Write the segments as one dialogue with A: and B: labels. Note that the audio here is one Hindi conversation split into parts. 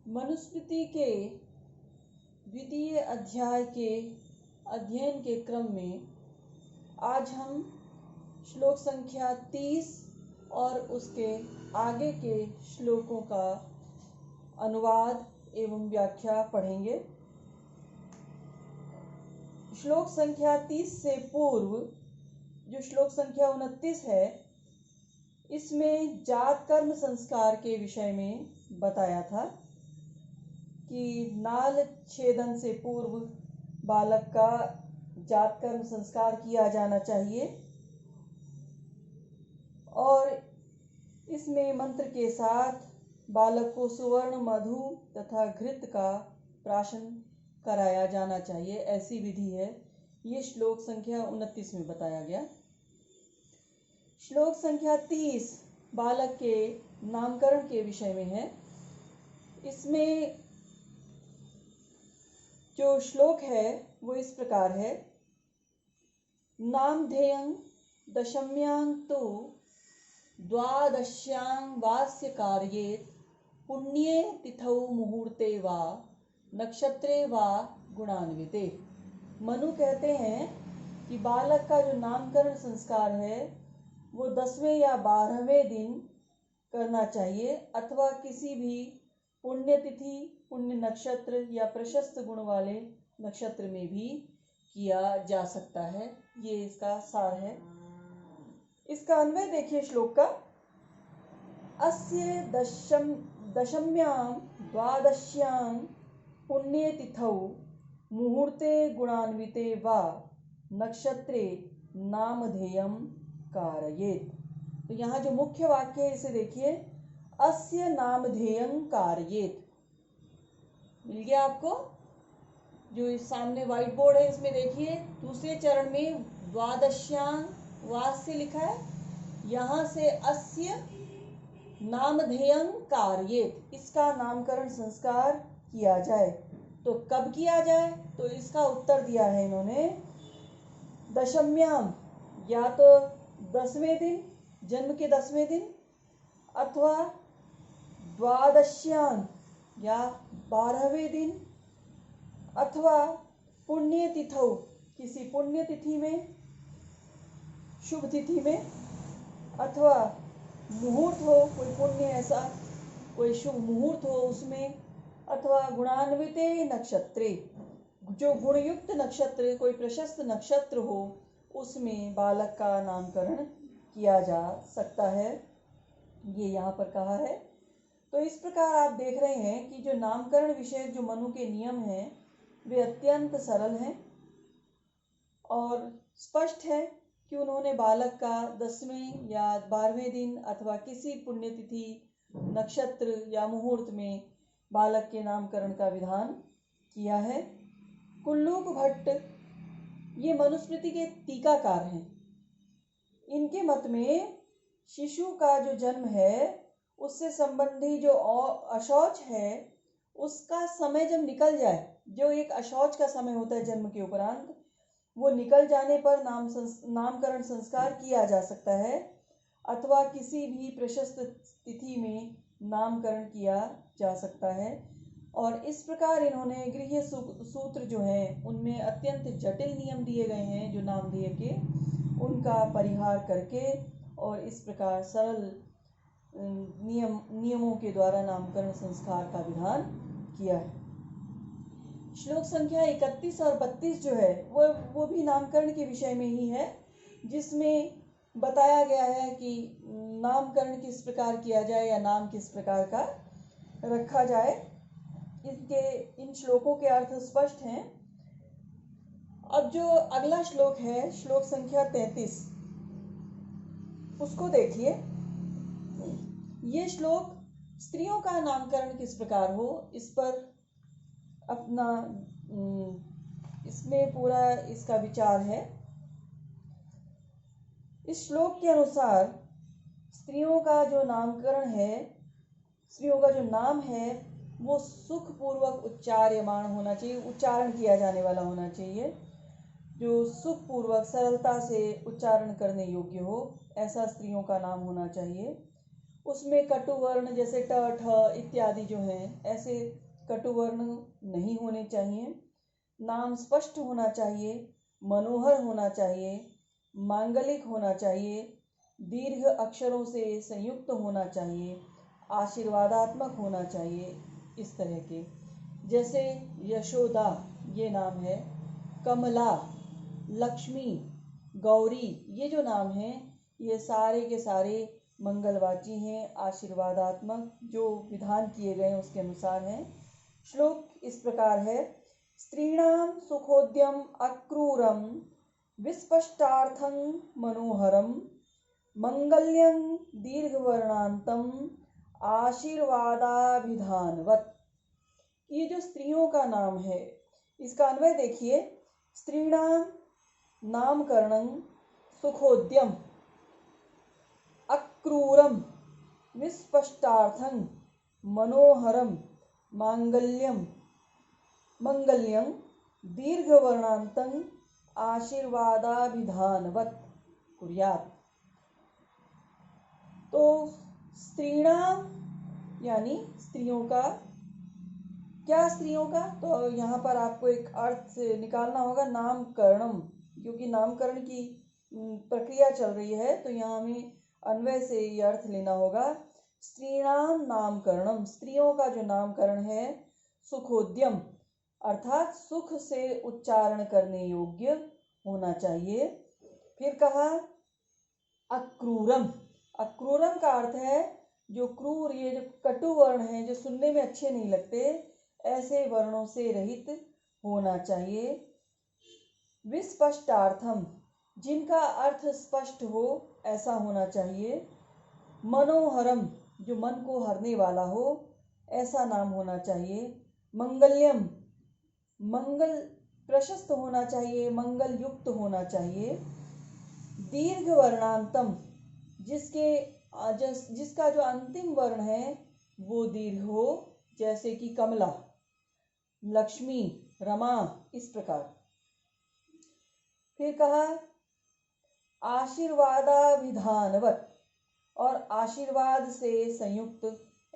A: मनुस्मृति के द्वितीय अध्याय के अध्ययन के क्रम में आज हम श्लोक संख्या 30 और उसके आगे के श्लोकों का अनुवाद एवं व्याख्या पढ़ेंगे। श्लोक संख्या 30 से पूर्व जो श्लोक संख्या 29 है, इसमें जात कर्म संस्कार के विषय में बताया था कि नाल छेदन से पूर्व बालक का जात कर्म संस्कार किया जाना चाहिए और इसमें मंत्र के साथ बालक को सुवर्ण, मधु तथा घृत का प्राशन कराया जाना चाहिए, ऐसी विधि है। ये श्लोक संख्या 29 में बताया गया। श्लोक संख्या 30 बालक के नामकरण के विषय में है। इसमें जो श्लोक है वो इस प्रकार है। नामधेयं दशम्यां तु द्वादश्यां वास्य कार्येत पुण्ये तिथौ मुहूर्ते वा नक्षत्रे वा गुणान्विते। मनु कहते हैं कि बालक का जो नामकरण संस्कार है वो 10वें या 12वें दिन करना चाहिए अथवा किसी भी पुण्यतिथि, पुण्य नक्षत्र या प्रशस्त गुण वाले नक्षत्र में भी किया जा सकता है। ये इसका सार है। इसका अन्वय देखिए श्लोक का। अस्य दशम्यां द्वादश्यां पुण्यतिथौ मुहूर्ते गुणान्विते वा नक्षत्रे नामधेयं कारयेत। तो यहाँ जो मुख्य वाक्य है इसे देखिए, अस्य नामधेयं कारयेत। मिल गया आपको? जो इस सामने व्हाइट बोर्ड है इसमें देखिए, दूसरे चरण में द्वादश्यां वास्य लिखा है, यहाँ से अस्य नामधेयं कारयेत, इसका नामकरण संस्कार किया जाए। तो कब किया जाए? तो इसका उत्तर दिया है इन्होंने दशम्यां, या तो 10वें दिन, जन्म के 10वें दिन, अथवा द्वादश्यां या 12वें दिन, अथवा पुण्यतिथौ, किसी पुण्यतिथि में, शुभ तिथि में, अथवा मुहूर्त हो, कोई पुण्य ऐसा कोई शुभ मुहूर्त हो उसमें, अथवा गुणान्विते नक्षत्रे, जो गुणयुक्त नक्षत्र, कोई प्रशस्त नक्षत्र हो उसमें बालक का नामकरण किया जा सकता है। ये यहाँ पर कहा है। तो इस प्रकार आप देख रहे हैं कि जो नामकरण विषय जो मनु के नियम हैं वे अत्यंत सरल हैं और स्पष्ट है कि उन्होंने बालक का 10वें या 12वें दिन अथवा किसी पुण्यतिथि, नक्षत्र या मुहूर्त में बालक के नामकरण का विधान किया है। कुल्लूक भट्ट ये मनुस्मृति के टीकाकार हैं। इनके मत में शिशु का जो जन्म है उससे संबंधी जो अशौच है उसका समय जब निकल जाए, जो एक अशौच का समय होता है जन्म के उपरांत, वो निकल जाने पर नामकरण संस्कार किया जा सकता है अथवा किसी भी प्रशस्त तिथि में नामकरण किया जा सकता है। और इस प्रकार इन्होंने गृह्य सूत्र जो हैं उनमें अत्यंत जटिल नियम दिए गए हैं जो नामधेय के, उनका परिहार करके और इस प्रकार सरल नियमों के द्वारा नामकरण संस्कार का विधान किया है। श्लोक संख्या 31 और 32 जो है वो भी नामकरण के विषय में ही है, जिसमें बताया गया है कि नामकरण किस प्रकार किया जाए या नाम किस प्रकार का रखा जाए। इन श्लोकों के अर्थ स्पष्ट हैं। अब जो अगला श्लोक है, श्लोक संख्या 33, उसको देखिए। ये श्लोक स्त्रियों का नामकरण किस प्रकार हो इस पर अपना इसमें पूरा इसका विचार है। इस श्लोक के अनुसार स्त्रियों का जो नामकरण है, स्त्रियों का जो नाम है वो सुखपूर्वक उच्चार्यमाण होना चाहिए, उच्चारण किया जाने वाला होना चाहिए, जो सुखपूर्वक सरलता से उच्चारण करने योग्य हो, ऐसा स्त्रियों का नाम होना चाहिए। उसमें कटुवर्ण जैसे ट ठ इत्यादि जो हैं, ऐसे कटुवर्ण नहीं होने चाहिए। नाम स्पष्ट होना चाहिए, मनोहर होना चाहिए, मांगलिक होना चाहिए, दीर्घ अक्षरों से संयुक्त होना चाहिए, आशीर्वादात्मक होना चाहिए। इस तरह के, जैसे यशोदा ये नाम है, कमला, लक्ष्मी, गौरी, ये जो नाम हैं ये सारे के सारे मंगलवाची हैं, आशीर्वादात्मक, जो विधान किए गए हैं उसके अनुसार हैं। श्लोक इस प्रकार है। स्त्रीणाम सुखोद्यम अक्रूरम विस्पष्टार्थं मनोहरम मंगल्यं दीर्घवर्णांतम आशीर्वादाभिधानवत्। ये जो स्त्रियों का नाम है इसका अन्वय देखिए। स्त्रीणाम नामकरणं सुखोद्यम अक्रूरम विस्पष्टार्थं मनोहरम मंगल्यं दीर्घवर्णांतं आशीर्वादाभिधानवत् कुर्यात्। तो स्त्रीणाम यानी स्त्रियों का, क्या स्त्रियों का, तो यहाँ पर आपको एक अर्थ निकालना होगा नामकरणम, क्योंकि नामकरण की प्रक्रिया चल रही है तो यहाँ हमें अन्वय से ये अर्थ लेना होगा। स्त्रीणाम नामकरणम, स्त्रियों का जो नामकरण है, सुखोद्यम अर्थात सुख से उच्चारण करने योग्य होना चाहिए। फिर कहा अक्रूरम, अक्रूरम का अर्थ है जो क्रूर, ये जो कटु वर्ण है, जो सुनने में अच्छे नहीं लगते, ऐसे वर्णों से रहित होना चाहिए। विस्पष्टार्थम, जिनका अर्थ स्पष्ट हो ऐसा होना चाहिए। मनोहरम, जो मन को हरने वाला हो ऐसा नाम होना चाहिए। मंगल्यम, मंगल प्रशस्त होना चाहिए, मंगल युक्त होना चाहिए। दीर्घ वर्णांतम, जिसका जो अंतिम वर्ण है वो दीर्घ हो, जैसे कि कमला, लक्ष्मी, रमा, इस प्रकार। फिर कहा आशीर्वादाभिधानवत्, और आशीर्वाद से संयुक्त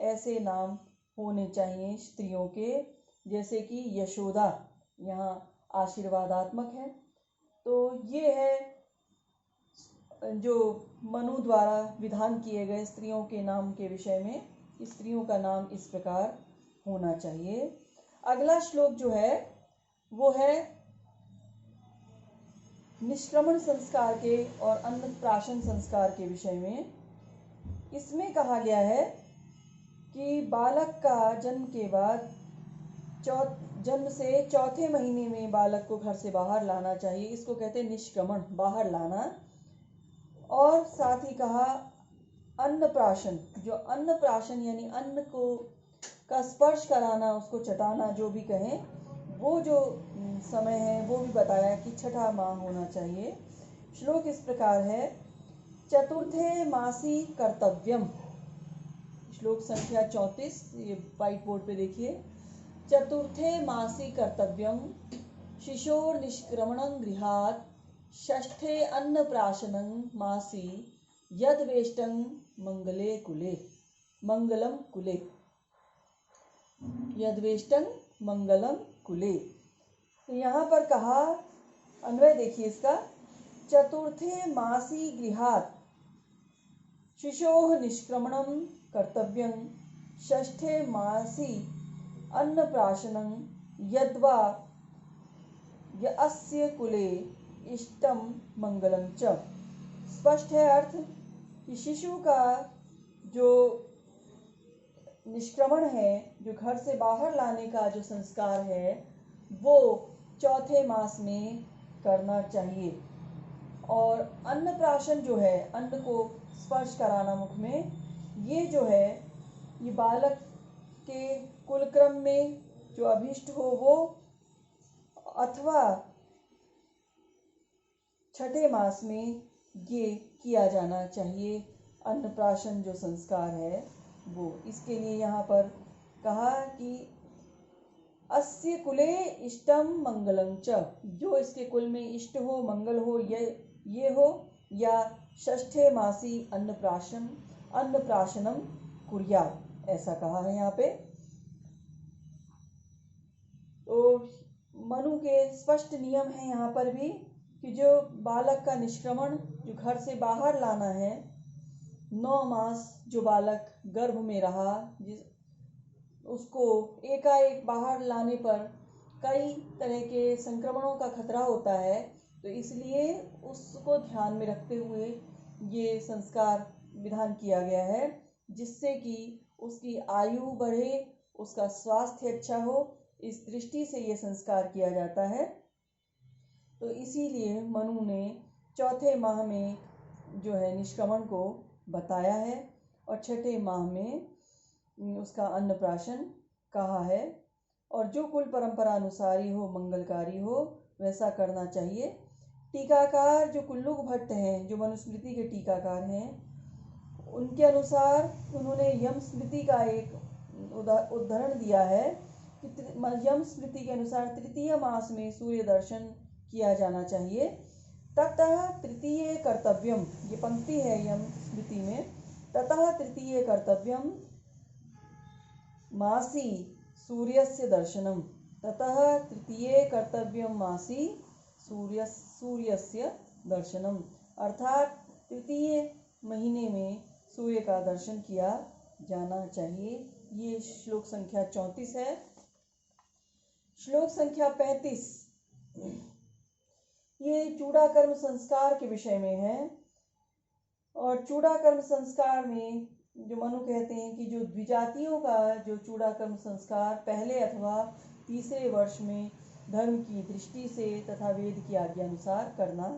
A: ऐसे नाम होने चाहिए स्त्रियों के, जैसे कि यशोदा, यहाँ आशीर्वादात्मक है। तो ये है जो मनु द्वारा विधान किए गए स्त्रियों के नाम के विषय में, स्त्रियों का नाम इस प्रकार होना चाहिए। अगला श्लोक जो है वो है निष्क्रमण संस्कार के और अन्नप्राशन संस्कार के विषय में। इसमें कहा गया है कि बालक का जन्म के बाद जन्म से चौथे महीने में बालक को घर से बाहर लाना चाहिए। इसको कहते हैं निष्क्रमण, बाहर लाना। और साथ ही कहा अन्नप्राशन, जो अन्नप्राशन यानी अन्न को का स्पर्श कराना, उसको चटाना, जो भी कहें, वो जो समय है वो भी बताया कि छठा माह होना चाहिए। श्लोक इस प्रकार है। चतुर्थे मासी कर्तव्यम, श्लोक संख्या 34, ये व्हाइट बोर्ड पे देखिए। चतुर्थे मासी कर्तव्यम शिशोर निष्क्रमणं गृहात् षष्ठे अन्नप्राशनं मासी यद्वेष्टं मंगले कुले, मंगलम कुले, यद्वेष्टं मंगलम कुले। तो यहाँ पर कहा, अन्वय देखिए इसका। चतुर्थे मासी गृहात् शिशोः निष्क्रमणं कर्तव्यं षष्ठे मासी अन्नप्राशनं यद्वा यस्य कुले इष्टम मंगलम च। स्पष्ट है अर्थ कि शिशु का जो निष्क्रमण है, जो घर से बाहर लाने का जो संस्कार है, वो चौथे मास में करना चाहिए। और अन्नप्राशन जो है, अन्न को स्पर्श कराना मुख में, ये जो है ये बालक के कुलक्रम में जो अभीष्ट हो वो, अथवा छठे मास में ये किया जाना चाहिए। अन्नप्राशन जो संस्कार है वो, इसके लिए यहाँ पर कहा कि अस्य कुले इष्टम मंगलम च, जो इसके कुल में इष्ट हो, मंगल हो, ये हो, या षष्ठे मासी अन्नप्राशन, अन्नप्राशनम कुर्यात्, ऐसा कहा है यहाँ पे। तो मनु के स्पष्ट नियम हैं यहाँ पर भी कि जो बालक का निष्क्रमण, जो घर से बाहर लाना है, 9 मास जो बालक गर्भ में रहा, उसको एकाएक बाहर लाने पर कई तरह के संक्रमणों का खतरा होता है। तो इसलिए उसको ध्यान में रखते हुए ये संस्कार विधान किया गया है, जिससे कि उसकी आयु बढ़े, उसका स्वास्थ्य अच्छा हो, इस दृष्टि से ये संस्कार किया जाता है। तो इसीलिए मनु ने चौथे माह में जो है निष्क्रमण को बताया है और छठे माह में उसका अन्नप्राशन कहा है। और जो कुल परंपरा अनुसारी हो, मंगलकारी हो, वैसा करना चाहिए। टीकाकार जो कुल्लुक भट्ट हैं, जो मनुस्मृति के टीकाकार हैं, उनके अनुसार उन्होंने यम स्मृति का एक उदाहरण दिया है कि यम स्मृति के अनुसार तृतीय मास में सूर्य दर्शन किया जाना चाहिए। ततः तृतीय कर्तव्यम, ये पंक्ति है यम स्मृति में, ततः तृतीय कर्तव्यम मासी सूर्यस्य दर्शनम, ततः तृतीय कर्तव्यम मासी सूर्यस्य दर्शनम, अर्थात तृतीय महीने में सूर्य का दर्शन किया जाना चाहिए। ये श्लोक संख्या 34 है। श्लोक संख्या 35 ये चूड़ाकर्म संस्कार के विषय में है। और चूड़ाकर्म संस्कार में जो मनु कहते हैं कि जो द्विजातियों का जो चूड़ाकर्म संस्कार पहले अथवा तीसरे वर्ष में धर्म की दृष्टि से तथा वेद की आज्ञा अनुसार करना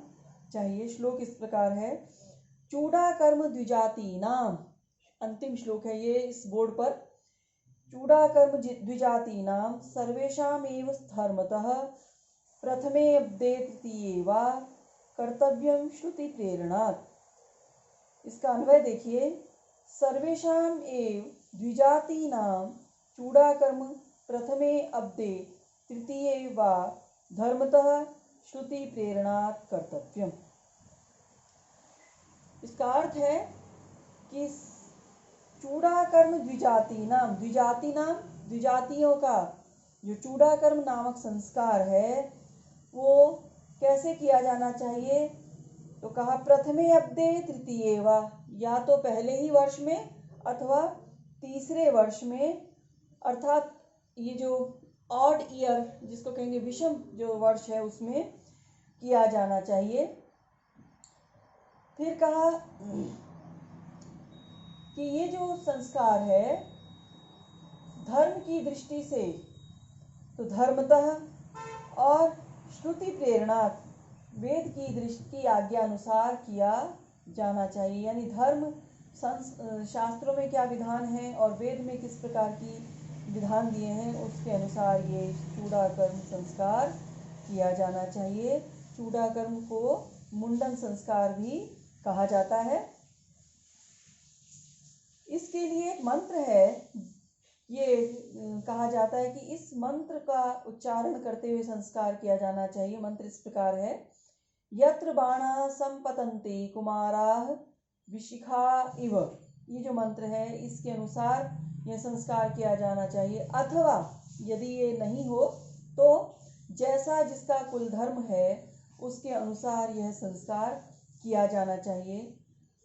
A: चाहिए। श्लोक इस प्रकार है, चूड़ाकर्म द्विजाति नाम, अंतिम श्लोक है ये इस बोर्ड पर, चूड़ाकर्म द्विजाति नाम सर्वेषामेव धर्मतः प्रथमे अब्दे तृतीये वा कर्तव्यम श्रुति प्रेरणात्। इसका अन्वय देखिए, सर्वेषाम एव द्विजाति नाम चूड़ाकर्म प्रथमे अब्दे तृतीये वा धर्मतः श्रुति प्रेरणात् कर्तव्यम। इसका अर्थ है कि चूड़ाकर्म द्विजाति नाम, द्विजातियों का जो चूड़ाकर्म नामक संस्कार है वो कैसे किया जाना चाहिए। तो कहा प्रथमे अब्दे तृतीये वा, या तो पहले ही वर्ष में अथवा तीसरे वर्ष में, अर्थात ये जो ऑड ईयर जिसको कहेंगे विषम जो वर्ष है उसमें किया जाना चाहिए। फिर कहा कि ये जो संस्कार है धर्म की दृष्टि से तो धर्मतः और श्रुति प्रेरणात् वेद की दृष्टि की आज्ञा अनुसार किया जाना चाहिए। यानी धर्म शास्त्रों में क्या विधान है और वेद में किस प्रकार की विधान दिए हैं उसके अनुसार ये चूड़ाकर्म संस्कार किया जाना चाहिए। चूड़ाकर्म को मुंडन संस्कार भी कहा जाता है। इसके लिए एक मंत्र है, ये कहा जाता है कि इस मंत्र का उच्चारण करते हुए संस्कार किया जाना चाहिए। मंत्र इस प्रकार है, यत्र बाणा संपतन्ते कुमाराः विशिखा इव। ये जो मंत्र है इसके अनुसार यह संस्कार किया जाना चाहिए। अथवा यदि ये नहीं हो तो जैसा जिसका कुल धर्म है उसके अनुसार यह संस्कार किया जाना चाहिए।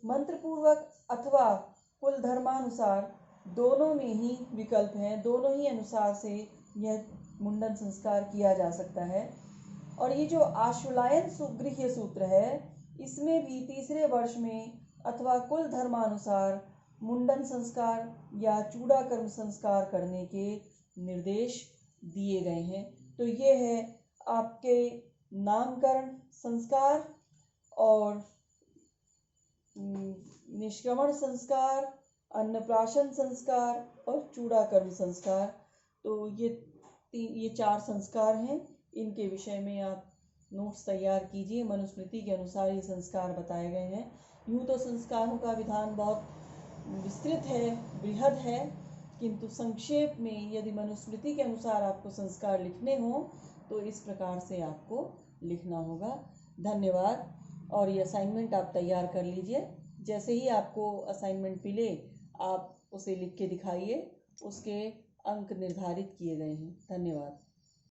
A: मंत्र पूर्वक अथवा कुल धर्मानुसार दोनों में ही विकल्प हैं, दोनों ही अनुसार से यह मुंडन संस्कार किया जा सकता है। और ये जो आशुलायन सुगृह्य सूत्र है इसमें भी तीसरे वर्ष में अथवा कुल धर्मानुसार मुंडन संस्कार या चूड़ाकर्म संस्कार करने के निर्देश दिए गए हैं। तो ये है आपके नामकरण संस्कार और निष्क्रमण संस्कार, अन्नप्राशन संस्कार और चूड़ाकर्म संस्कार। तो ये 4 संस्कार हैं। इनके विषय में आप नोट्स तैयार कीजिए। मनुस्मृति के अनुसार ये संस्कार बताए गए हैं। यूँ तो संस्कारों का विधान बहुत विस्तृत है, बृहद है, किंतु संक्षेप में यदि मनुस्मृति के अनुसार आपको संस्कार लिखने हों तो इस प्रकार से आपको लिखना होगा। धन्यवाद। और ये असाइनमेंट आप तैयार कर लीजिए। जैसे ही आपको असाइनमेंट मिले आप उसे लिख के दिखाइए। उसके अंक निर्धारित किए गए हैं। धन्यवाद।